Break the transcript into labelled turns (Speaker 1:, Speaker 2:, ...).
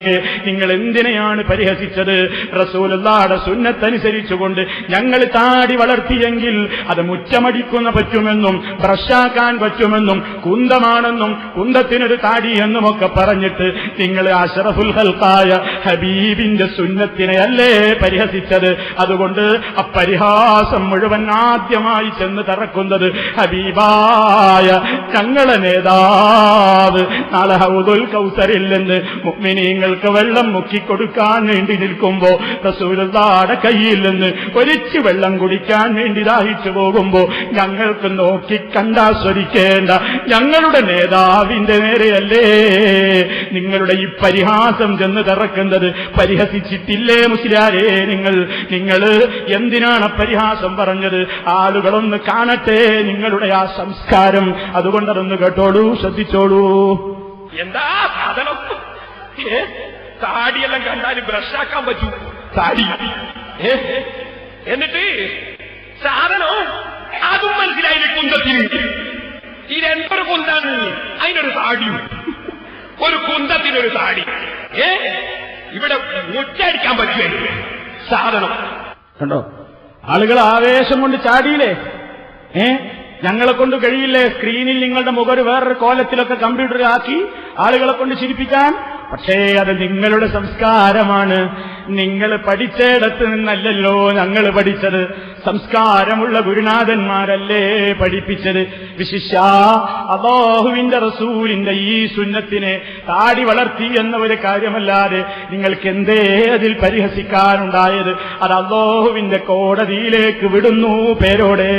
Speaker 1: നിങ്ങൾ എന്തിനെയാണ് പരിഹസിച്ചത്? റസൂലുള്ളാഹിയുടെ സുന്നത്തനുസരിച്ചുകൊണ്ട് ഞങ്ങൾ താടി വളർത്തിയെങ്കിൽ അത് മുറ്റമടിക്കുന്ന പറ്റുമെന്നും ബ്രഷാക്കാൻ പറ്റുമെന്നും കുന്തമാണെന്നും കുന്തത്തിനൊരു താടി എന്നുമൊക്കെ പറഞ്ഞിട്ട് നിങ്ങൾ അഷ്റഫുൽ ഖൽഖായ ഹബീബിന്റെ സുന്നത്തിനെയല്ലേ പരിഹസിച്ചത്? അതുകൊണ്ട് അപ്പരിഹാസം മുഴുവൻ ആദ്യമായി ചെന്ന് തറക്കുന്നത് ഹബീബായ ഞങ്ങളെ നേതാവ് നാളെ ഹൗദുൽ കൗസറിൽ നിന്ന് മുഅ്മിനീങ്ങൾ വെള്ളം മുക്കിക്കൊടുക്കാൻ വേണ്ടി നിൽക്കുമ്പോ റസൂലുള്ളാഹിയുടെ കയ്യിൽ നിന്ന് ഒരിച്ചു വെള്ളം കുടിക്കാൻ വേണ്ടി ദാഹിച്ചു പോകുമ്പോ ഞങ്ങൾക്ക് നോക്കി കണ്ടാസ്വദിക്കേണ്ട ഞങ്ങളുടെ നേതാവിന്റെ നേരെയല്ലേ നിങ്ങളുടെ ഈ പരിഹാസം ചെന്ന് തറക്കുന്നത്? പരിഹസിച്ചിട്ടില്ലേ മുസ്ലിയാരെ? നിങ്ങൾ എന്തിനാണ് പരിഹാസം പറഞ്ഞത്? ആളുകളൊന്ന് കാണട്ടെ നിങ്ങളുടെ ആ സംസ്കാരം. അതുകൊണ്ടതൊന്ന് കേട്ടോളൂ, ശ്രദ്ധിച്ചോളൂ.
Speaker 2: എന്താ സാധനം? താടിയെല്ലാം കണ്ടാലും ബ്രഷാക്കാൻ പറ്റൂ താടി. എന്നിട്ട് സാധനം അതും മനസ്സിലായില്ലേ? കുന്തത്തിന് ഇതെന്തൊരു കുന്താണ്? അതിനൊരു താടിയും ഒരു കുന്തത്തിനൊരു താടി. ഇവിടെ മുറ്റടിക്കാൻ പറ്റുമല്ലോ സാധനം.
Speaker 1: കണ്ടോ, ആളുകൾ ആവേശം കൊണ്ട് ചാടിയില്ലേ? ഞങ്ങളെ കൊണ്ട് കഴിയില്ലേ സ്ക്രീനിൽ നിങ്ങളുടെ മുഖം വേറൊരു കോലത്തിലൊക്കെ കമ്പ്യൂട്ടറിലാക്കി ആളുകളെ കൊണ്ട് ചിരിപ്പിക്കാൻ? പക്ഷേ അത് നിങ്ങളുടെ സംസ്കാരമാണ്. നിങ്ങൾ പഠിച്ചിടത്ത് നിന്നല്ലല്ലോ ഞങ്ങൾ പഠിച്ചത്. സംസ്കാരമുള്ള ഗുരുനാഥന്മാരല്ലേ പഠിപ്പിച്ചത്. വിശിഷ്യ അല്ലാഹുവിന്റെ റസൂലിന്റെ ഈ സുന്നത്തിനെ താടി വളർത്തി എന്ന ഒരു കാര്യമല്ലാതെ നിങ്ങൾക്ക് എന്തേ അതിൽ പരിഹസിക്കാനുണ്ടായത്? അത് അല്ലാഹുവിന്റെ കോടതിയിലേക്ക് വിടുന്നു പേരോടെ.